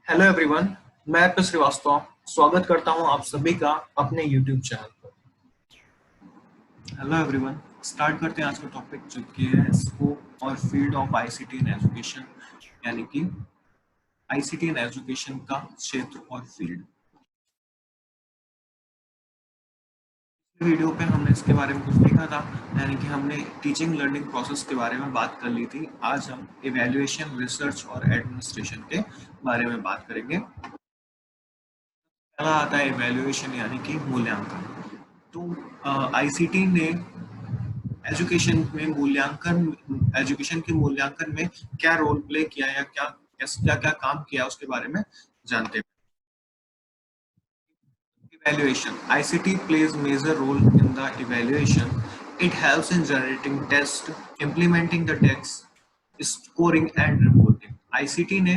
Hello everyone, मैं अर्पित श्रीवास्तव स्वागत करता हूं आप सभी का अपने यूट्यूब चैनल पर। हेलो एवरीवन, स्टार्ट करते हैं आज का टॉपिक जो कि है स्कोप और field of ICT in education, यानी कि आईसीटी इन एजुकेशन का क्षेत्र और फील्ड। वीडियो पे हमने इसके बारे में कुछ देखा था, यानी कि हमने टीचिंग लर्निंग प्रोसेस के बारे में बात कर ली थी। आज हम इवैल्यूएशन, रिसर्च और एडमिनिस्ट्रेशन के बारे में बात करेंगे। पहला आता है इवैल्यूएशन, यानी कि मूल्यांकन। तो आईसीटी ने एजुकेशन के मूल्यांकन में क्या रोल प्ले किया या क्या क्या क्या काम किया उसके बारे में जानते हैं। Evaluation. ICT plays major role in the evaluation. It helps in generating test, implementing the text, scoring and reporting. ICT ने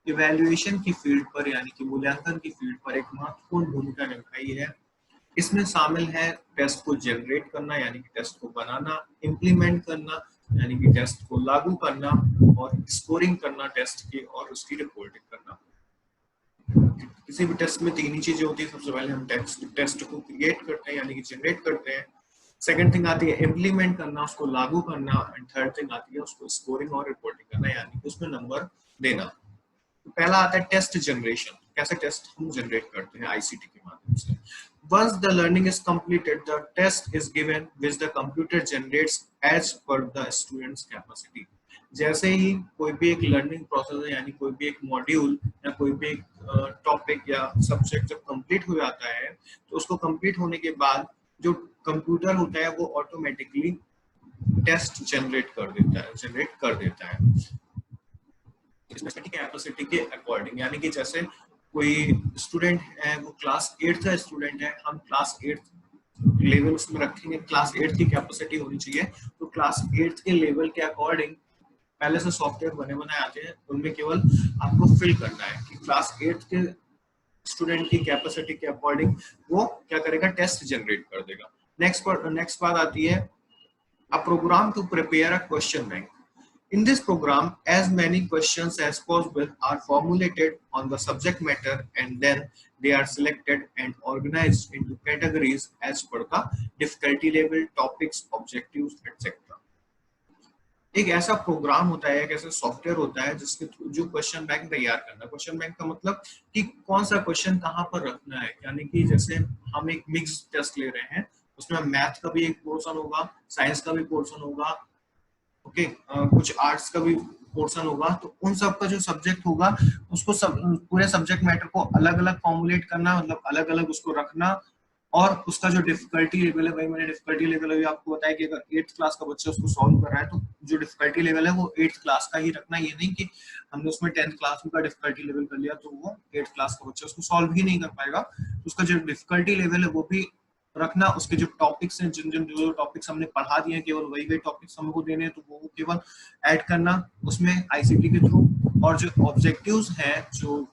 इवैल्यूएशन की फील्ड पर यानी कि मूल्यांकन की फील्ड पर एक महत्वपूर्ण भूमिका निभाई है। इसमें शामिल है टेस्ट को जनरेट करना यानी कि टेस्ट को बनाना, इम्प्लीमेंट करना यानी कि टेस्ट को लागू करना और स्कोरिंग करना टेस्ट की और उसकी रिपोर्टिंग करना। किसी भी टेस्ट में तीन ही चीजें होती है। सबसे पहले हम टेस्ट को क्रिएट करते हैं यानी कि जनरेट करते हैं। सेकंड थिंग आती है इम्प्लीमेंट करना, उसको लागू करना। एंड थर्ड थिंग आती है उसको स्कोरिंग और रिपोर्टिंग करना यानी कि उसमें नंबर देना। तो पहला आता है टेस्ट जनरेशन। कैसे टेस्ट हम जनरेट करते हैं आईसीटी के माध्यम से। Once the learning is completed, the test is given which the computer generates as per the student's capacity. जैसे ही कोई भी एक लर्निंग प्रोसेस है यानी कोई भी एक मॉड्यूल या कोई भी एक टॉपिक या सब्जेक्ट जब कंप्लीट हो जाता है तो उसको कंप्लीट होने के बाद जो कंप्यूटर होता है वो ऑटोमेटिकली टेस्ट जनरेट कर देता है कैपेसिटी के अकॉर्डिंग। यानी कि जैसे कोई स्टूडेंट है, वो क्लास 8 का स्टूडेंट है, हम क्लास 8 लेवल उसमें रखेंगे। क्लास 8 की कैपेसिटी होनी चाहिए, तो क्लास 8 के लेवल के अकॉर्डिंग पहले से सॉफ्टवेयर बने बनाए आते हैं, उनमें केवल आपको फिल करना है कि क्लास 8 के स्टूडेंट की कैपेसिटी के अकॉर्डिंग वो क्या करेगा, टेस्ट जनरेट कर देगा। नेक्स्ट बात आती है a program to prepare a question bank. In this program, as many questions as possible are formulated on the subject matter and then they are selected and organized into categories as per the difficulty level, topics, objectives, etc. एक ऐसा programme होता है, एक ऐसा software होता है जिसके through जो क्वेश्चन बैंक तैयार करना। क्वेश्चन बैंक का मतलब कि कौन सा क्वेश्चन कहाँ पर रखना है। यानी कि जैसे हम एक मिक्स टेस्ट ले रहे हैं, उसमें मैथ का भी एक पोर्शन होगा, साइंस का भी पोर्शन होगा, ओके, कुछ आर्ट्स का भी पोर्शन होगा। तो उन सब का जो सब्जेक्ट होगा उसको पूरे सब्जेक्ट मैटर को अलग अलग फॉर्मुलेट करना, मतलब अलग अलग उसको रखना। और उसका जो डिफिकल्टी लेवल है, भाई मैंने डिफिकल्टी लेवल अभी आपको बताया कि अगर 8th क्लास का बच्चा उसको सॉल्व कर रहा है तो जो डिफिकल्टी लेवल है वो 8th क्लास का ही रखना। ये नहीं कि हमने उसमें 10th क्लास का डिफिकल्टी लेवल कर लिया तो वो 8th क्लास का बच्चा उसको सॉल्व ही नहीं कर पाएगा। तो उसका जो डिफिकल्टी लेवल है वो भी रखना। उसके जो टॉपिक्स हैं, जो टॉपिक्स हमने पढ़ा दिए हैं, केवल वही टॉपिक्स हमको देने हैं तो वो केवल ऐड करना उसमें आईसीटी के थ्रू। और जो ऑब्जेक्टिव्स हैं जो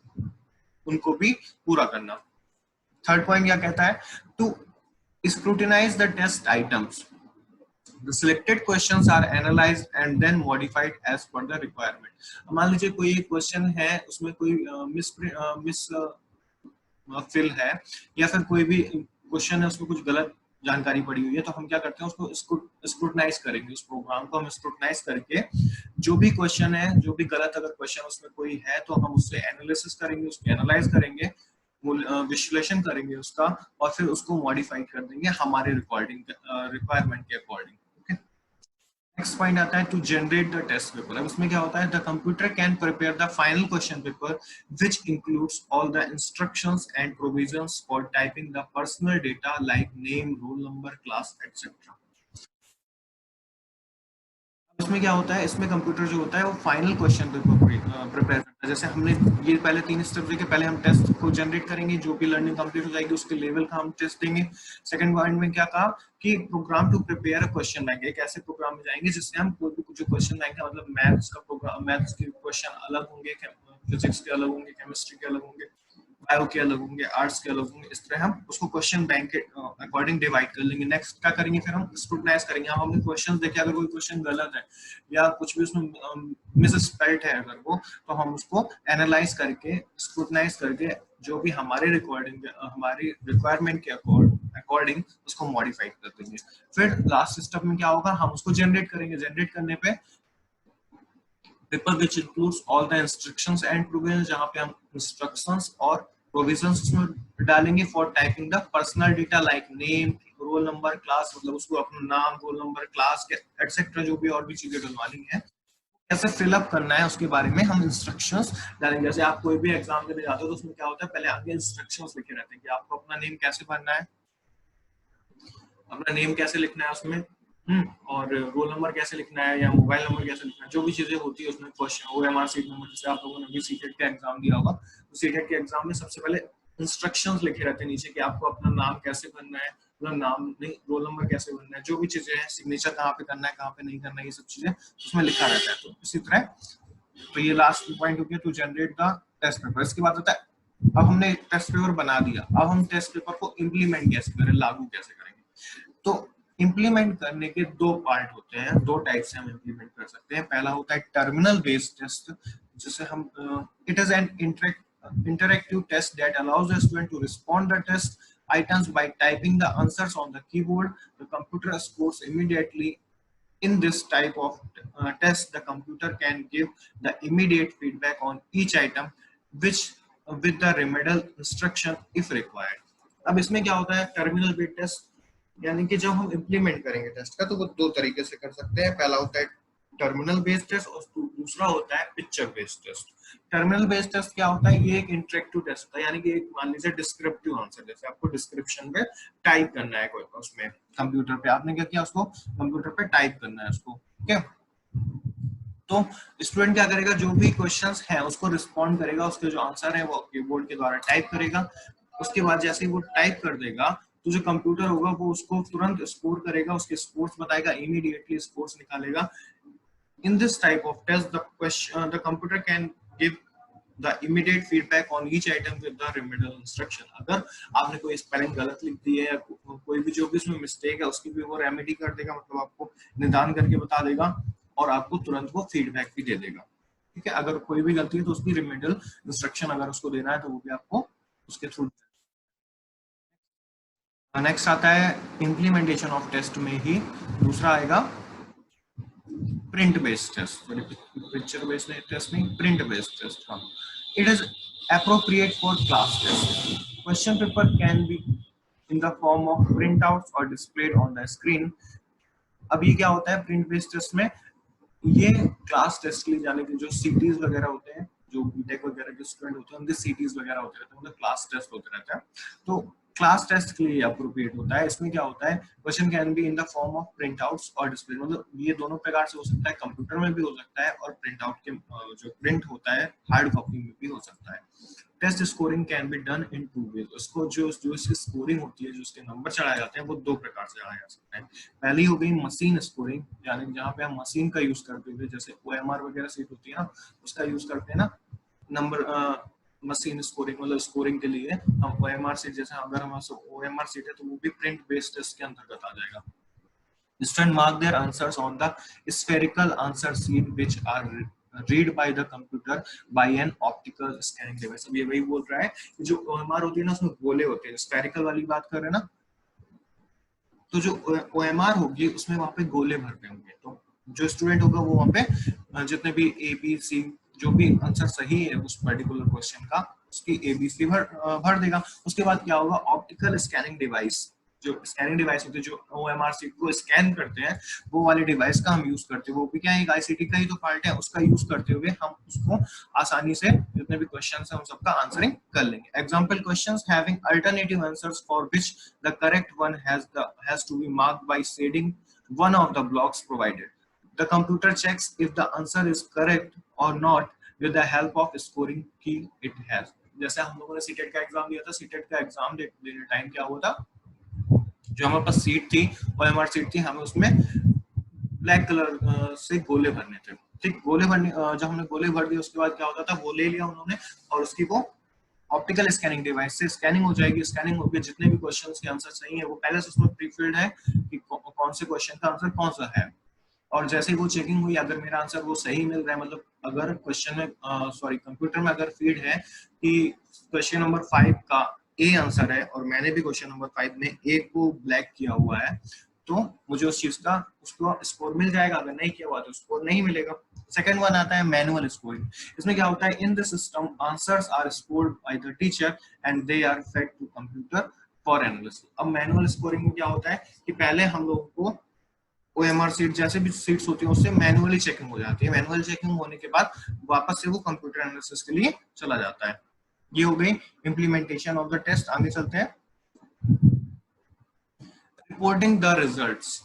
उनको भी पूरा करना। थर्ड पॉइंट क्या कहता है, to scrutinize the test items. The selected questions are analyzed and then modified as per the requirement. मान लीजिए कोई एक क्वेश्चन है, उसमें कोई मिस फिल है या फिर कोई भी क्वेश्चन है उसमें कुछ गलत जानकारी पड़ी हुई है, तो हम क्या करते हैं उसको स्क्रूटनाइज करेंगे। उस प्रोग्राम को हम स्क्रूटनाइज करके जो भी क्वेश्चन है, जो भी गलत अगर क्वेश्चन उसमें कोई है तो हम उससे एनालिसिस करेंगे, उसको एनालाइज करेंगे, विश्लेषण करेंगे उसका और फिर उसको मॉडिफाई कर देंगे हमारे रिक्वायरमेंट के अकॉर्डिंग। नेक्स्ट पॉइंट आता है to generate the test paper. अब इसमें क्या होता है, the computer can prepare the final question paper which includes all the instructions and provisions for typing the personal data like name, roll number, class etcetera. इसमें क्या होता है, इसमें कंप्यूटर जो होता है वो फाइनल क्वेश्चन पेपर प्रिपेयर करता है। जैसे हमने ये पहले 3 स्टेप देखे, पहले हम टेस्ट को जनरेट करेंगे, जो भी लर्निंग कंप्लीट हो जाएगी उसके लेवल का हम टेस्ट देंगे। सेकंड पॉइंट में क्या कहा कि program to prepare a question bank. एक ऐसे प्रोग्राम में जाएंगे जिससे हम कोई भी जो क्वेश्चन बैंक है, मतलब मैथ्स का प्रोग्राम, मैथ्स के क्वेश्चन अलग होंगे, फिजिक्स के अलग होंगे, केमिस्ट्री के अलग होंगे, बायो के अलग होंगे, आर्ट्स के अलग होंगे। इस तरह हम उसको क्वेश्चन बैंक के अकॉर्डिंग डिवाइड कर लेंगे। नेक्स्ट क्या करेंगे, फिर हम स्क्रूटनाइज करेंगे। हम हमने क्वेश्चन देखे, अगर कोई क्वेश्चन गलत है या कुछ भी उसमें मिस स्पेल्ड है अगर वो, तो हम उसको एनालाइज करके स्क्रूटनाइज करके जो भी हमारे हमारी रिक्वायरमेंट के अकॉर्डिंग उसको मॉडिफाई कर देंगे। फिर लास्ट स्टेप में क्या होगा, हम उसको जनरेट करेंगे। जनरेट करने पे paper which includes all the instructions and provisions, जहां पे हम इंस्ट्रक्शंस और प्रोविजंस उसमें डालेंगे for typing the personal data like name, roll number, class, मतलब उसको अपना नाम, रोल नंबर, क्लास के एटसेट्रा जो भी और भी चीजें डलवानी है, कैसे फिलअप करना है उसके बारे में हम इंस्ट्रक्शंस डालेंगे। जैसे आप कोई भी एग्जाम देने जाते हो तो उसमें क्या होता है, पहले आगे इंस्ट्रक्शंस लिखे रहते हैं कि आपको अपना नेम कैसे भरना है, अपना नेम कैसे लिखना है उसमें, और रोल नंबर कैसे लिखना है या मोबाइल नंबर कैसे लिखना है, जो भी चीजें होती है उसमें क्वेश्चन ओएमआर सीट नंबर। जैसे आप लोगों ने अभी सीटेट का एग्जाम दिया होगा, तो सीटेट के एग्जाम में सबसे पहले इंस्ट्रक्शंस लिखे रहते हैं नीचे कि आपको अपना नाम कैसे भरना है, मतलब नाम नहीं, रोल नंबर कैसे भरना है, जो भी चीजें हैं, सिग्नेचर कहाँ पे करना है, कहाँ पे नहीं करना है, ये सब चीजें उसमें लिखा रहता है। तो इसी तरह, तो ये लास्ट पॉइंट हो गया to generate the test paper. इसके बाद होता है, अब हमने टेस्ट पेपर बना दिया, अब हम टेस्ट पेपर को इम्प्लीमेंट कैसे करें, लागू कैसे करेंगे। तो इम्प्लीमेंट करने के दो पार्ट होते हैं, दो टाइप से हम इम्प्लीमेंट कर सकते हैं। पहला होता है टर्मिनल बेस्ड टेस्ट, जिसे हम it is an interactive test that allows the student to respond the test items by typing the answers on the keyboard. The computer scores immediately. In this type of test, the computer can give the immediate feedback on each item, which with the remedial instruction if required. अब इसमें क्या होता है, terminal based test, यानी कि जब हम implement करेंगे टेस्ट का तो वो दो तरीके से कर सकते हैं। पहला होता है टर्मिनल बेस्ड टेस्ट और दूसरा होता है picture based test. Terminal based test क्या होता है, ये एक इंटरेक्टिव टेस्ट होता है, यानी कि एक मान लीजिए डिस्क्रिप्टिव आंसर, जैसे आपको डिस्क्रिप्शन पे टाइप करना है कोई, उसमें कंप्यूटर पे आपने क्या किया, उसको कंप्यूटर पे टाइप करना है उसको, ठीक है। तो स्टूडेंट क्या करेगा, जो भी क्वेश्चंस है उसको रिस्पॉन्ड करेगा, उसके जो आंसर है वो कीबोर्ड के द्वारा टाइप करेगा। उसके बाद जैसे ही वो टाइप कर देगा तो जो कंप्यूटर होगा वो उसको तुरंत स्कोर करेगा, उसके स्कोर्स बताएगा, इमीडिएटली स्कोर्स निकालेगा। In this type of test, the computer can give the immediate feedback on each item with the remedial instruction. अगर आपने कोई स्पेलिंग गलत लिख दी है या कोई भी जो भी उसमें मिस्टेक है उसकी भी वो रेमेडी कर देगा, मतलब आपको निदान करके बता देगा और आपको तुरंत वो फीडबैक भी दे देगा, ठीक है। अगर कोई भी गलती है तो उसकी रिमेडियल इंस्ट्रक्शन अगर उसको देना है तो वो भी आपको उसके थ्रू। नेक्स्ट आता है इम्प्लीमेंटेशन ऑफ टेस्ट में ही दूसरा आएगा print based test, picture based test नहीं, print based test। हाँ, it is appropriate for class test. Question paper can be in the form of printouts or displayed on the screen. अब ये क्या होता है print based test में, ये class test के लिए जाने के जो सीटीज वगैरह होते हैं, जो बीटेक वगैरह के स्टूडेंट होते हैं उनके सीटीज वगैरह होते रहते हैं, उनका क्लास टेस्ट होते रहता है। तो क्लास टेस्ट के लिए अप्रोप्रिएट होता है। इसमें क्या होता है, question can be in the form of print outs और डिस्प्ले, मतलब ये दोनों प्रकार से हो सकता है, कंप्यूटर में भी हो सकता है और प्रिंट आउट के जो प्रिंट होता है हार्ड कॉपी में भी हो सकता है। Test scoring can be done in two ways. उसको जो इसकी स्कोरिंग होती है, जो उसके नंबर चढ़ाए जाते हैं, वो दो प्रकार से चढ़ाया जा सकता है। पहली हो गई मशीन स्कोरिंग, यानी जहाँ पे हम मशीन का यूज करते हैं, जैसे ओएमआर वगैरह सीट होती है ना, उसका यूज करते हैं ना नंबर मशीन स्कोरिंग, मतलब स्कोरिंग के लिए हम ओएमआर सीट, जैसे अगर हमारे ओएमआर सीट है तो वो भी प्रिंट बेस्ड टेस्ट के अंतर्गत आ जाएगा। Students mark their answers on the spherical answer sheet which are read by the computer by an optical scanning device। अब ये वही बोल रहा है कि जो OMR होती है ना उसमें गोले होते हैं, स्फेरिकल वाली बात कर रहे हैं ना, तो जो OMR होगी उसमें वहां पे गोले भरते होंगे। तो जो स्टूडेंट होगा वो वहां पे जितने भी ABC जो भी आंसर सही है उस पर्टिकुलर क्वेश्चन का, उसकी ABC भर देगा। उसके बाद क्या होगा, ऑप्टिकल स्कैनिंग डिवाइस, जो स्कैनिंग डिवाइस होती है जो OMR सीट को स्कैन करते हैं, वो वाले डिवाइस का हम यूज करते हैं। वो भी क्या है, एक ICT का ही तो पार्ट है, उसका यूज करते हुए हम उसको आसानी से जितने भी क्वेश्चंस हैं उन सबका आंसरिंग कर लेंगे। Example questions having alternative answers for which the correct one has to be marked by shading one of the blocks provided. The computer checks if the answer is correct or not with the help of scoring key it has। जैसे हम लोगों ने CTET का exam दिया था, CTET का exam देने time क्या हुआ था, जो हमारे पास सीट थी OMR सीट थी, हमें उसमें ब्लैक कलर से गोले भरने थे, ठीक। गोले भरने, जब हमने गोले भर दिए उसके बाद क्या होता था, वो ले लिया उन्होंने और उसकी वो ऑप्टिकल स्कैनिंग डिवाइस से स्कैनिंग हो जाएगी। स्कैनिंग होकर जितने भी क्वेश्चंस के आंसर सही है वो पहले से उसमें प्री फिल्ड है कि कौन से क्वेश्चन का आंसर कौन सा है, और जैसे ही वो चेकिंग हुई अगर मेरा आंसर वो सही मिल रहा है, मतलब अगर क्वेश्चन में सॉरी कंप्यूटर में अगर फीड है कि क्वेश्चन नंबर 5 का ए आंसर है और मैंने भी क्वेश्चन नंबर 5 में ए को ब्लैक किया हुआ है, तो मुझे उस चीज का उसको स्कोर मिल जाएगा। अगर नहीं किया हुआ तो स्कोर नहीं मिलेगा। सेकंड वन आता है मैनुअल स्कोरिंग। इसमें क्या होता है, in the system answers are scored by the teacher and they are fed to computer for analysis. अब मैनुअल स्कोरिंग में क्या होता है कि पहले हम लोगों को ओएमआर सीट जैसे भी सीट्स होती है उससे मैनुअली चेकिंग हो जाती है। मैनुअल चेकिंग होने के बाद वापस से वो कंप्यूटर एनालिसिस के लिए चला जाता है। ये हो गई इम्प्लीमेंटेशन ऑफ द टेस्ट। आगे चलते हैं, रिपोर्टिंग द रिजल्ट्स।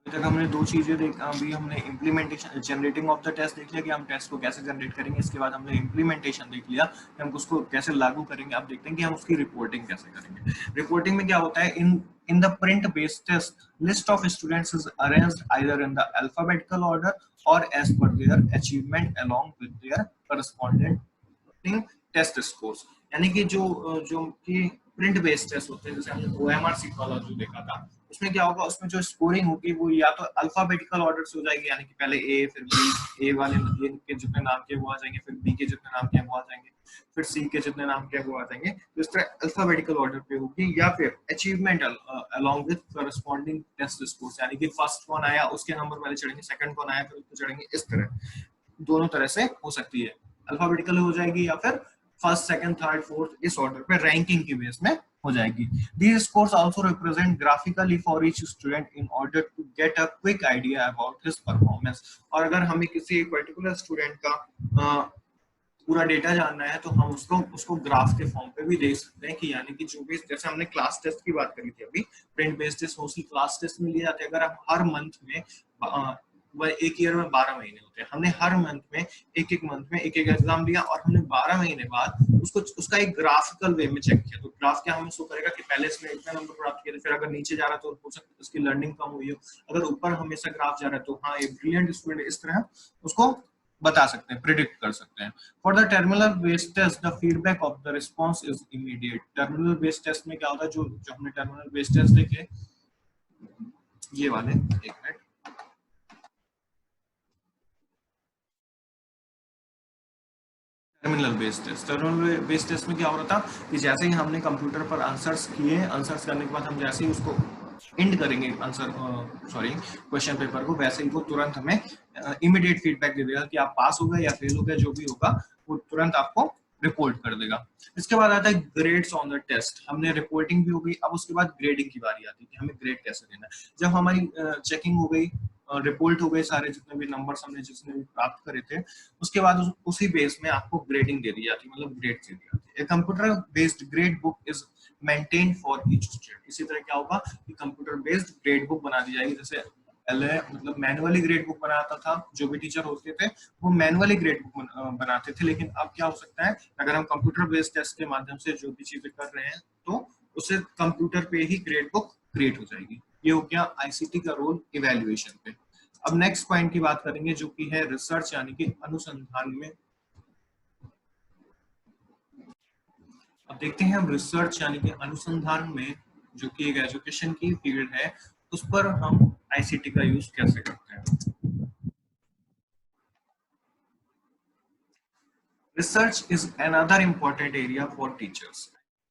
तक हमने दो चीजें देखा। अभी हमने implementation generating of the test देख लिया कि हम टेस्ट को कैसे जनरेट करेंगे। इसके बाद हमने इम्प्लीमेंटेशन देख लिया कि हम उसको कैसे लागू करेंगे। अब देखते हैं कि हम उसकी रिपोर्टिंग कैसे करेंगे। रिपोर्टिंग में क्या होता है, in the print based test list of students is arranged either in the alphabetical order or as per their achievement along with their corresponding test scores. यानी कि जो जो कि प्रिंट बेस्ड टेस्ट होते हैं, जैसे हमने ओएमआर सीट वाला जो देखा था, उसमें क्या होगा, उसमें जो स्कोरिंग होगी वो या तो अल्फाबेटिकल ऑर्डर से हो जाएगी, यानी कि पहले ए फिर बी, ए वाले ए के जितने नाम के वो आ जाएंगे, फिर बी के जितने नाम के वो आ जाएंगे, फिर सी के जितने नाम के वो आ जाएंगे। तो इस तरह अल्फाबेटिकल ऑर्डर पे होगी, या फिर achievement along with corresponding test scores, यानी कि फर्स्ट कौन आया उसके नंबर पहले चढ़ेंगे, सेकंड कौन आया फिर उसको चढ़ेंगे। इस तरह दोनों तरह से हो सकती है, अल्फाबेटिकल हो जाएगी या फिर फर्स्ट सेकंड थर्ड फोर्थ इस ऑर्डर पे रैंकिंग के बेस में हो जाएगी। These scores also represent graphically for each student in order to get a quick idea about his performance। और अगर हमें किसी पर्टिकुलर स्टूडेंट का पूरा डेटा जानना है तो हम उसको ग्राफ के फॉर्म पे भी देख सकते हैं कि यानी कि जो भी, जैसे हमने क्लास टेस्ट की बात करी थी अभी, print based test mostly class test में लिए जाते हैं। अगर हम हर मंथ में एक ईयर में 12 महीने होते हैं, हमने हर मंथ में एक मंथ में एक एग्जाम दिया और हमने 12 महीने बाद उसका एक ग्राफिकल वे में चेक किया। तो ग्राफ क्या हमें शो करेगा कि पहले इसमें इतना नंबर प्राप्त किया, फिर अगर नीचे जा रहा तो हो सकता है उसकी लर्निंग कम हुई हो, अगर ऊपर हमेशा ग्राफ जा रहा है तो हाँ एक ब्रिलियंट स्टूडेंट, इस तरह उसको बता सकते हैं, प्रिडिक्ट कर सकते हैं। For the terminal based test the feedback of the response is immediate. Terminal based test में क्या होता है, जो हमने टर्मिनल बेस्ड टेस्ट देखे ये वाले, एक minute, terminal based test. Terminal based test में क्या हो रहा था कि जैसे ही हमने कंप्यूटर पर आंसर्स किए, आंसर्स करने के बाद हम जैसे ही उसको एंड करेंगे आंसर क्वेश्चन पेपर को, वैसे ही वो तुरंत हमें इमीडिएट फीडबैक दे देगा कि आप पास हो गए या फेल हो गए, जो भी होगा वो तुरंत आपको रिपोर्ट कर देगा। इसके बाद आता है ग्रेड्स ऑन द टेस्ट। हमने रिपोर्टिंग भी हो गई, अब उसके बाद ग्रेडिंग की बारी आती है कि हमें ग्रेड कैसे देना है। जब हमारी चेकिंग हो गई, रिपोर्ट हो गए, सारे जितने भी नंबर्स हमने जितने भी प्राप्त करे थे, उसके बाद उसी बेस में आपको ग्रेडिंग दे दी जाती है, मतलब ग्रेड दे दी जाती है। Computer based grade book is maintain for each student. इसी तरह क्या होगा कि कंप्यूटर बेस्ड ग्रेड बुक बना दी जाएगी। जैसे पहले मतलब मैनुअली ग्रेड बुक बनाता था, जो भी टीचर होते थे वो मैनुअली ग्रेड बुक बनाते थे, लेकिन अब क्या हो सकता है, अगर हम कंप्यूटर बेस्ड टेस्ट के माध्यम से जो भी चीजें कर रहे हैं तो उसे कंप्यूटर पे ही ग्रेड बुक क्रिएट हो जाएगी। ये हो गया आईसीटी का रोल इवैल्यूएशन पे। अब नेक्स्ट पॉइंट की बात करेंगे जो कि है रिसर्च, यानी कि अनुसंधान में। अब देखते हैं हम रिसर्च यानी कि अनुसंधान में, जो कि एक एजुकेशन की फील्ड है, उस पर हम आईसीटी का यूज कैसे करते हैं। Research is another important area for teachers.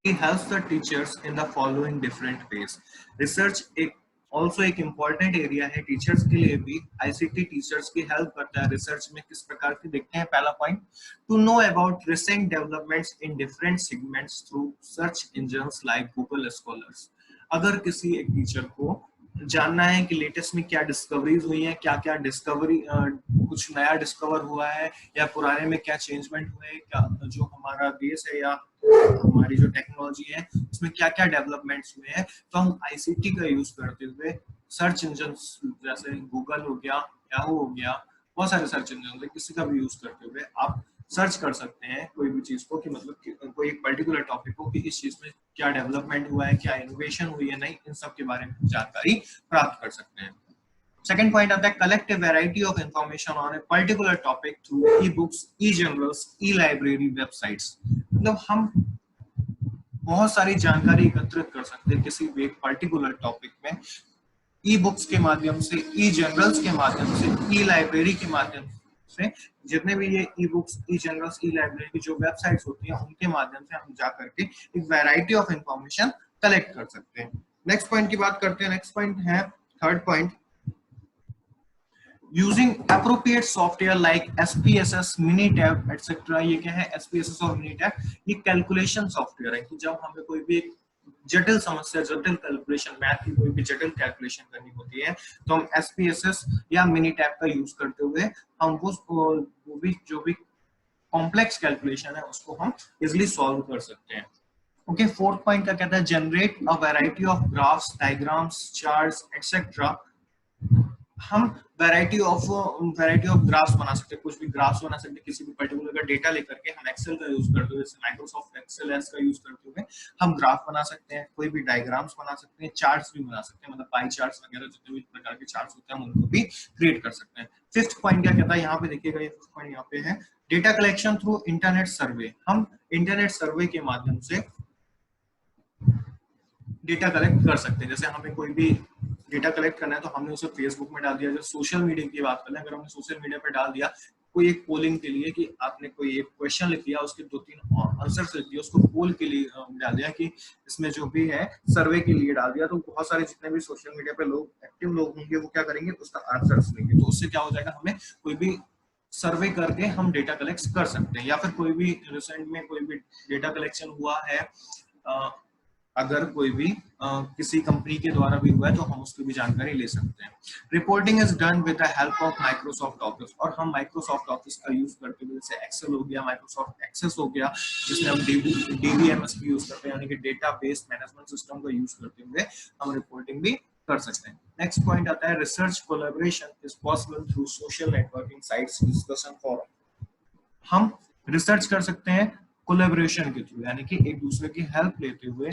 It helps the teachers in the following different ways. Research एक also एक important area है टीचर्स के लिए भी। आईसीटी टीचर्स की हेल्प करता है रिसर्च में। किस प्रकार की, देखते हैं पहला point, to know about recent developments in different segments through search engines like Google scholars. अगर किसी एक टीचर को जानना है कि लेटेस्ट में क्या डिस्कवरीज हुई है, क्या क्या डिस्कवरी कुछ नया डिस्कवर हुआ है, या पुराने में क्या चेंजमेंट हुए हैं, क्या जो हमारा देश है या हमारी जो टेक्नोलॉजी है उसमें क्या क्या डेवलपमेंट्स हुए हैं, तो हम आईसीटी का यूज करते हुए सर्च इंजन जैसे गूगल हो गया, याहू हो गया, बहुत सारे सर्च इंजन है, किसी का भी यूज करते हुए आप सर्च कर सकते हैं कोई भी चीज को कि मतलब कि कोई एक पर्टिकुलर टॉपिक को कि इस चीज में क्या डेवलपमेंट हुआ है, क्या इनोवेशन हुई है, नहीं, इन सब के बारे में जानकारी प्राप्त कर सकते हैं। सेकंड पॉइंट आता है collect A variety of information on a particular topic through e books, E journals, E library, websites. मतलब हम बहुत सारी जानकारी एकत्रित कर सकते हैं किसी भी एक पर्टिकुलर टॉपिक में, ई बुक्स के माध्यम से, ई जर्नल्स के माध्यम से, ई लाइब्रेरी के माध्यम से, जितने भी ये ई बुक्स, ई जर्नल्स, ई लाइब्रेरी की जो वेबसाइट्स होती हैं उनके माध्यम से हम जा करके एक वैरायटी ऑफ इंफॉर्मेशन कलेक्ट कर सकते हैं। नेक्स्ट पॉइंट की बात करते हैं। नेक्स्ट पॉइंट है third point, using appropriate software like SPSS, Minitab etcetera. ये क्या है SPSS और मिनीटैब? ये कैलकुलेशन सॉफ्टवेयर है कि जब हमें कोई भी जटिल समस्या, जटिल कैलकुलेशन, मैथ की कोई भी जटिल कैलकुलेशन करनी होती है तो हम SPSS या मिनीटैब का यूज करते हुए हम वो भी जो भी कॉम्प्लेक्स कैलकुलेशन है उसको हम इजिली सॉल्व कर सकते हैं। ओके, फोर्थ पॉइंट क्या कहता है, generate a variety of graphs, diagrams, charts etcetera. हम वैरायटी ऑफ ग्राफ्स बना सकते हैं, कुछ भी ग्राफ्स बना सकते हैं किसी भी पर्टिकुलर का डेटा लेकर के। हम एक्सेल का यूज करते हुए, जैसे माइक्रोसॉफ्ट एक्सेल एस का यूज करते हुए हम ग्राफ बना सकते हैं, कोई भी डायग्राम्स बना सकते हैं, चार्ट्स भी बना सकते हैं, मतलब पाई चार्ट्स वगैरह जितने भी प्रकार के चार्ट्स होते हैं हम उनको भी क्रिएट कर सकते हैं। फिफ्थ पॉइंट क्या कहता है, यहाँ पे देखिएगा, ये फिफ्थ पॉइंट यहाँ पे है, डेटा कलेक्शन थ्रू इंटरनेट सर्वे। हम इंटरनेट सर्वे के माध्यम से डेटा कलेक्ट कर सकते हैं। जैसे हमें कोई भी डेटा कलेक्ट करना है तो हमने उसे फेसबुक में डाल दिया। जो सोशल मीडिया की बात करें, अगर हमने सोशल मीडिया पे डाल दिया कोई एक पोलिंग के लिए कि आपने कोई एक क्वेश्चन लिख दिया, उसके 2-3 आंसर्स लिख दिया, उसको पोल के लिए डाल दिया कि इसमें जो भी है सर्वे के लिए डाल दिया, तो बहुत सारे जितने भी सोशल मीडिया पे लोग एक्टिव लोग होंगे वो क्या करेंगे, उसका आंसर्स लेंगे। तो उससे क्या हो जाएगा, हमें कोई भी सर्वे करके हम डेटा कलेक्ट कर सकते हैं। या फिर कोई भी रिसेंट में कोई भी डेटा कलेक्शन हुआ है, अगर कोई भी किसी कंपनी के द्वारा भी हुआ है तो हम उसकी भी जानकारी ले सकते हैं। Reporting is done with the help of Microsoft office, और हम माइक्रोसॉफ्ट ऑफिस का यूज करते हुए, जैसे एक्सेल हो गया, माइक्रोसॉफ्ट एक्सेस हो गया, जिसमें हम DBMS भी यूज करते हैं, यानी कि डेटा बेस मैनेजमेंट सिस्टम का यूज करते हुए हम रिपोर्टिंग भी कर सकते हैं। नेक्स्ट पॉइंट आता है, research collaboration is possible through social networking sites, discussion forum. हम रिसर्च कर सकते हैं कोलैबोरेशन के थ्रू, यानी कि एक दूसरे की हेल्प लेते हुए,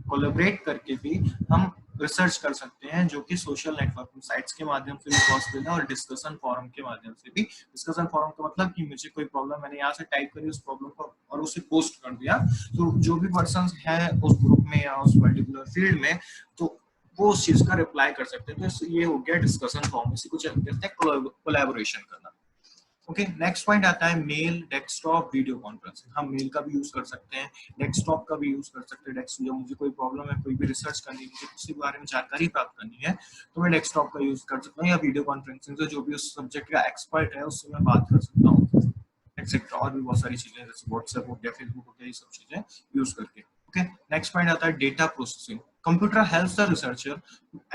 कोलैबोरेट करके भी हम रिसर्च कर सकते हैं, जो कि सोशल नेटवर्किंग साइट्स के माध्यम से भी पॉसिबल है और डिस्कशन फोरम के माध्यम से भी। डिस्कशन फोरम का मतलब कि मुझे कोई प्रॉब्लम, मैंने यहाँ से टाइप करी उस प्रॉब्लम को और उसे पोस्ट कर दिया, तो जो भी पर्सन है उस ग्रुप में या उस पर्टिकुलर फील्ड में, तो वो उस चीज का रिप्लाई कर सकते हैं। तो ये हो गया डिस्कशन फॉर्म, इसी को कहते हैं कोलैबोरेशन करना। ओके, नेक्स्ट पॉइंट आता है मेल, डेस्कटॉप, वीडियो कॉन्फ्रेंसिंग। हम मेल का भी यूज कर सकते हैं, डेस्कटॉप का भी यूज कर सकते हैं। डेस्कटॉप, जब मुझे कोई प्रॉब्लम है, कोई भी रिसर्च करनी है, मुझे किसी बारे में जानकारी प्राप्त करनी है, तो मैं डेस्कटॉप का यूज कर सकता हूँ, या वीडियो कॉन्फ्रेंसिंग से जो भी उस सब्जेक्ट का एक्सपर्ट है उससे मैं बात कर सकता हूँ, एक्सेट्रा। और भी बहुत सारी चीजें, जैसे व्हाट्सएप हो गया, फेसबुक हो गया, ये सब चीजें यूज करके। ओके, नेक्स्ट पॉइंट आता है data processing. Computer helps the researcher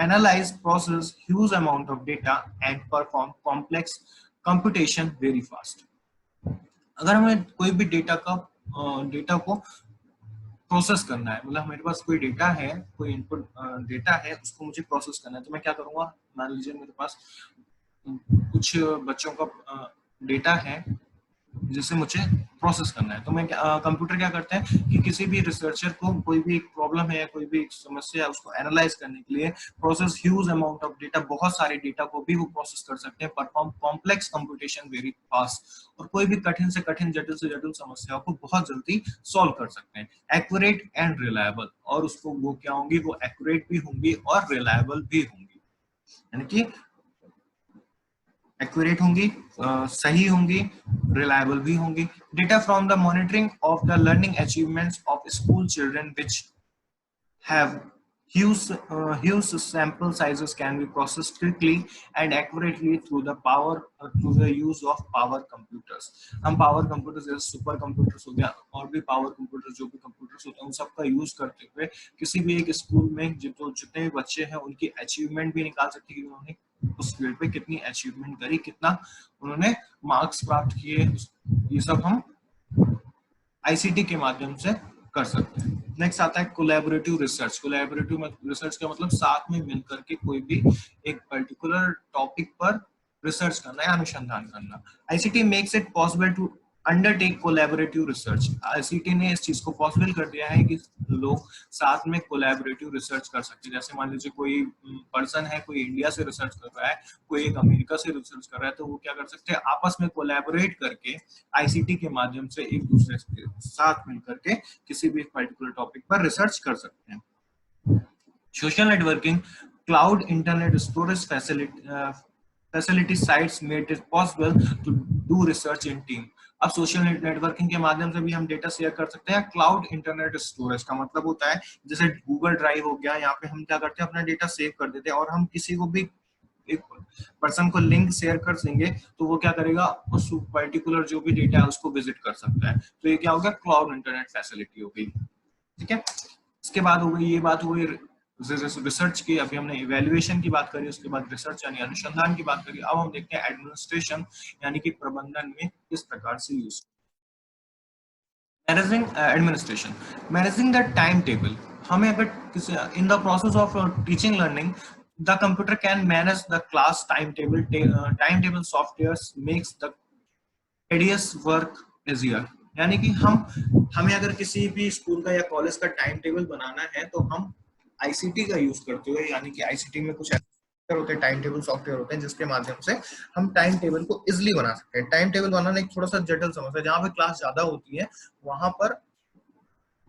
analyze, process huge amount of data and perform complex computation very fast. अगर हमें कोई भी डेटा को प्रोसेस करना है, मतलब मेरे पास कोई डेटा है, कोई इनपुट डेटा है, उसको मुझे प्रोसेस करना है, तो मैं क्या करूंगा, मान लीजिए मेरे पास कुछ बच्चों का डेटा है जिसे मुझे प्रोसेस करना है, तो मैं कंप्यूटर क्या करते हैं कि किसी भी रिसर्चर को कोई भी प्रॉब्लम है, कोई भी समस्या है, उसको एनालाइज करने के लिए process huge amount of data, बहुत सारे डेटा को भी वो प्रोसेस कर सकते हैं, perform complex computation very fast, और कोई भी कठिन से कठिन, जटिल से जटिल समस्या को बहुत जल्दी सॉल्व कर सकते हैं। एक्यूरेट एंड रिलायबल, और उसको वो क्या होंगी, वो एक्यूरेट भी होंगी और रिलायबल भी होंगी, यानी कि एक्यूरेट होंगी, सही होंगी, रिलायबल भी होंगी। Data from the monitoring of the learning achievements of school children which have huge sample sizes can be processed quickly and accurately through the use of power computers. हम पावर कंप्यूटर्स, जैसे super computers हो गया, और भी power computers, जो भी computers होते हैं, उन सब का यूज करते हुए किसी भी एक स्कूल में जितने भी बच्चे हैं उनकी अचीवमेंट भी निकाल सकते हैं कि उन्होंने उस फील्ड पे कितनी अचीवमेंट करी, कितना उन्होंने मार्क्स प्राप्त किए, ये सब हम आईसीटी के माध्यम से कर सकते हैं। नेक्स्ट आता है कोलैबोरेटिव रिसर्च। कोलैबोरेटिव रिसर्च का मतलब साथ में मिलकर के कोई भी एक पर्टिकुलर टॉपिक पर रिसर्च करना या अनुसंधान करना। ICT makes it possible to undertake collaborative research. ICT ने इस चीज को पॉसिबल कर दिया है कि लोग साथ में कोलैबोरेटिव रिसर्च कर सकते हैं। जैसे मान लीजिए कोई पर्सन है, कोई इंडिया से रिसर्च कर रहा है, कोई एक अमेरिका से रिसर्च कर रहा है, तो वो क्या कर सकते हैं, आपस में कोलैबोरेट करके आईसीटी के माध्यम से एक दूसरे के साथ मिल करके किसी भी पर्टिकुलर टॉपिक पर रिसर्च कर सकते हैं। Social networking, cloud internet storage facility sites made it possible to do research in team. अब सोशल नेटवर्किंग के माध्यम से भी हम डेटा शेयर कर सकते हैं। क्लाउड इंटरनेट स्टोरेज का मतलब होता है जैसे गूगल ड्राइव हो गया, यहाँ पे हम क्या करते हैं, अपना डेटा सेव कर देते हैं और हम किसी को भी एक पर्सन को लिंक शेयर कर देंगे तो वो क्या करेगा, उस पर्टिकुलर जो भी डेटा है उसको विजिट कर सकता है। तो ये क्या होगा, क्लाउड इंटरनेट फैसिलिटी हो गई। ठीक है, इसके बाद हो गई, ये बात हो गई रिसर्च की। अभी हमने इवैल्यूएशन की बात करी, उसके बाद रिसर्च यानी अनुसंधान की बात करी। अब हम देखते हैं एडमिनिस्ट्रेशन यानी कि प्रबंधन में किस प्रकार से use. Managing administration, managing the time table. हमें अगर in the process of teaching learning the computer can manage the class time table software makes the tedious work easier. यानी कि हमें अगर किसी भी स्कूल का या कॉलेज का टाइम टेबल बनाना है तो हम आईसीटी का यूज करते हुए, यानी कि आईसीटी में कुछ होते हैं, टाइम टेबल सॉफ्टवेयर होते हैं जिसके माध्यम से हम टाइम टेबल को इजिली बना सकते हैं। टाइम टेबल बनाना एक थोड़ा सा जटिल समस्या है, जहाँ पे क्लास ज्यादा होती है वहां पर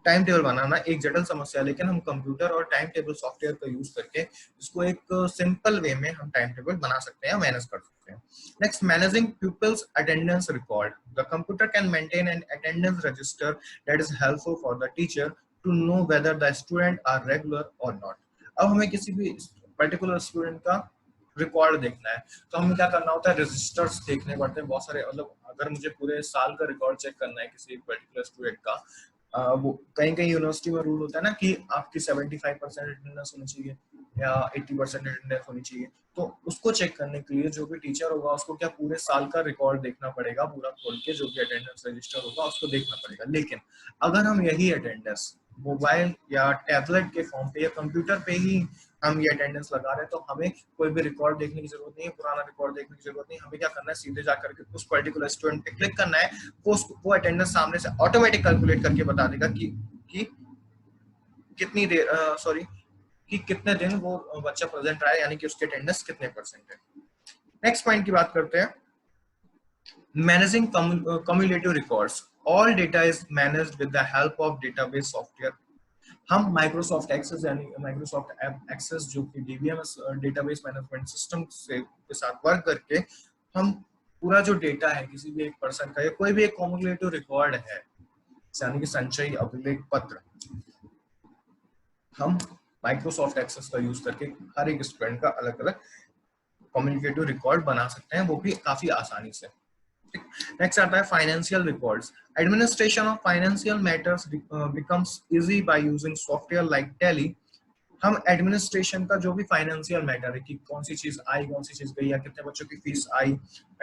टाइम टेबल बनाना एक जटिल समस्या है, लेकिन हम कंप्यूटर और टाइम टेबल सॉफ्टवेयर का यूज करके इसको एक सिंपल वे में हम टाइम टेबल बना सकते हैं, मैनेज कर सकते हैं। Next, managing pupils attendance record. The computer can maintain an attendance register that is helpful for the teacher to know whether the student are regular or not. अब हमें किसी भी पर्टिकुलर स्टूडेंट का रिकॉर्ड देखना है तो हमें क्या करना होता है, रजिस्टर्स देखने पड़ते हैं बहुत सारे। मतलब अगर मुझे पूरे साल का रिकॉर्ड चेक करना है किसी पर्टिकुलर स्टूडेंट का, वो कहीं कहीं यूनिवर्सिटी में रूल होता है ना कि आपकी 75% अटेंडेंस होनी चाहिए या 80% अटेंडेंस होनी चाहिए। तो उसको चेक करने के लिए जो भी टीचर होगा उसको क्या पूरे साल का रिकॉर्ड देखना पड़ेगा, पूरा खोल के जो भी अटेंडेंस रजिस्टर होगा उसको देखना पड़ेगा। लेकिन अगर हम यही अटेंडेंस मोबाइल या टैबलेट के फॉर्म पे या कंप्यूटर पे ही हम ये अटेंडेंस लगा रहे हैं तो हमें कोई भी रिकॉर्ड देखने की जरूरत नहीं है, पुराना रिकॉर्ड देखने की जरूरत नहीं। हमें क्या करना है, सीधे जाकर के उस पर्टिकुलर स्टूडेंट पे क्लिक करना है, वो अटेंडेंस सामने से ऑटोमेटिक कैलकुलेट करके बता देगा कि कितनी देर कि कितने दिन वो बच्चा प्रेजेंट रहा है, यानी कि उसके अटेंडेंस कितने परसेंट है। नेक्स्ट पॉइंट की बात करते हैं, managing cumulative records. All data is managed with the help of database software. हम माइक्रोसॉफ्ट एक्सेस यानी माइक्रोसॉफ्ट एक्सेस जो कि डीबीएमएस डेटाबेस मैनेजमेंट सिस्टम से के साथ वर्क करके हम पूरा जो डेटा है किसी भी एक पर्सन का या कोई भी एक कम्युलेटिव रिकॉर्ड है, यानी कि संचयी अभिलेख पत्र, हम माइक्रोसॉफ्ट एक्सेस का यूज करके हर एक स्टूडेंट का अलग अलग कम्युनिकेटिव रिकॉर्ड बना सकते हैं, वो भी काफी आसानी से। नेक्स्ट आता है financial records. Administration of financial matters becomes easy by using software like tally. हम एडमिनिस्ट्रेशन का जो भी फाइनेंशियल मैटर है कि कौन सी चीज आई, कौन सी चीज गई, या कितने बच्चों की फीस आई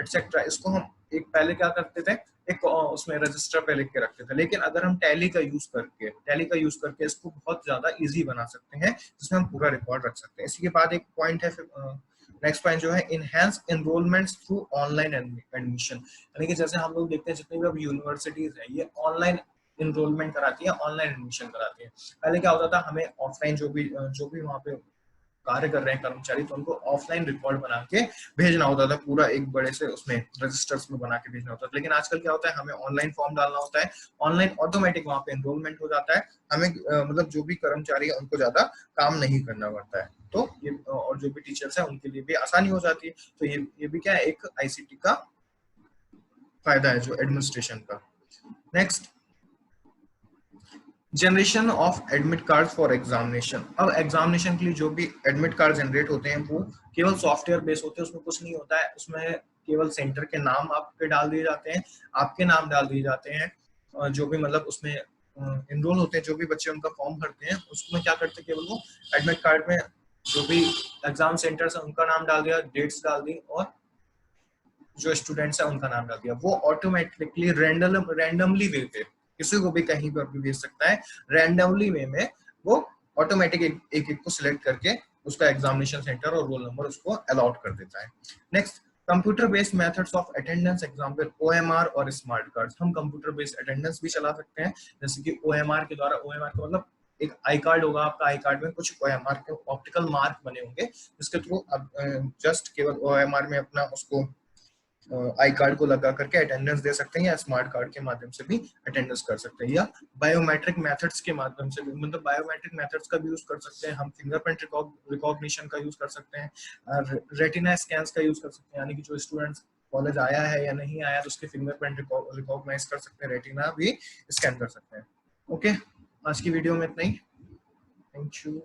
एटसेट्रा, इसको हम एक पहले क्या करते थे, एक उसमें रजिस्टर पे लिख के रखते थे। लेकिन अगर हम टैली का यूज करके इसको बहुत ज्यादा इजी बना सकते हैं, जिसमें हम पूरा रिकॉर्ड रख सकते हैं। इसी के बाद एक पॉइंट है, नेक्स्ट पॉइंट जो है enhance enrolments through online admission. यानी कि जैसे हम लोग देखते हैं जितनी भी अब यूनिवर्सिटीज है ये ऑनलाइन इनरोलमेंट कराती है, ऑनलाइन एडमिशन कराती है। पहले क्या होता था, हमें ऑफलाइन जो भी वहाँ पे कार्य कर रहे हैं कर्मचारी, तो उनको ऑफलाइन रिकॉर्ड बना के भेजना होता था, पूरा एक बड़े से उसमें रजिस्टर्स में बना के भेजना होता था। लेकिन आजकल क्या होता है, हमें ऑनलाइन फॉर्म डालना होता है, ऑनलाइन ऑटोमेटिक वहाँ पे एनरोलमेंट हो जाता है। हमें मतलब जो भी कर्मचारी है उनको ज्यादा काम नहीं करना पड़ता है, तो ये और जो भी टीचर्स है उनके लिए भी आसानी हो जाती है। तो ये भी क्या है, एक आईसीटी का फायदा है जो एडमिनिस्ट्रेशन का। Next, generation of admit card for examination. अब एग्जामिनेशन के लिए जो भी एडमिट कार्ड जनरेट होते हैं वो केवल सॉफ्टवेयर बेस होते हैं, उसमें कुछ नहीं होता है, उसमें केवल सेंटर के नाम आपके डाल दिए जाते हैं, आपके नाम डाल दिए जाते हैं, जो भी मतलब उसमें इनरोल होते हैं, जो भी बच्चे उनका फॉर्म भरते हैं उसमें क्या करते हैं, केवल वो एडमिट कार्ड में जो भी एग्जाम सेंटर्स है उनका नाम डाल दिया, डेट्स डाल दी और जो स्टूडेंट्स है उनका नाम डाल दिया। वो ऑटोमेटिकली रैंडमली वे पे किसी को भी कहीं पर भी भेज सकता है, रैंडमली वे में वो ऑटोमेटिक एक को सिलेक्ट करके उसका एग्जामिनेशन सेंटर और रोल नंबर उसको अलॉट कर देता है। Next, computer based methods of attendance example OMR और स्मार्ट कार्ड। हम कंप्यूटर बेस्ड अटेंडेंस भी चला सकते हैं, जैसे कि OMR के द्वारा, OMR का मतलब एक आई कार्ड होगा आपका, आई कार्ड में कुछ OMR के ऑप्टिकल मार्क बने होंगे, जिसके थ्रू आप जस्ट केवल OMR में अपना उसको आई कार्ड को लगा करके अटेंडेंस दे सकते हैं, या स्मार्ट कार्ड के माध्यम से भी अटेंडेंस कर सकते हैं, या बायोमेट्रिक मेथड्स के माध्यम से भी, मतलब बायोमेट्रिक मेथड्स का भी यूज कर सकते हैं हम, फिंगरप्रिंट रिकॉग्निशन का यूज कर सकते हैं, रेटिना स्कैन्स का यूज कर सकते हैं, यानी कि जो स्टूडेंट्स कॉलेज आया है या नहीं आया तो उसके फिंगरप्रिंट रिकॉग्नाइज कर सकते हैं, रेटिना भी स्कैन कर सकते हैं। ओके, आज की वीडियो में इतना ही। Thank you.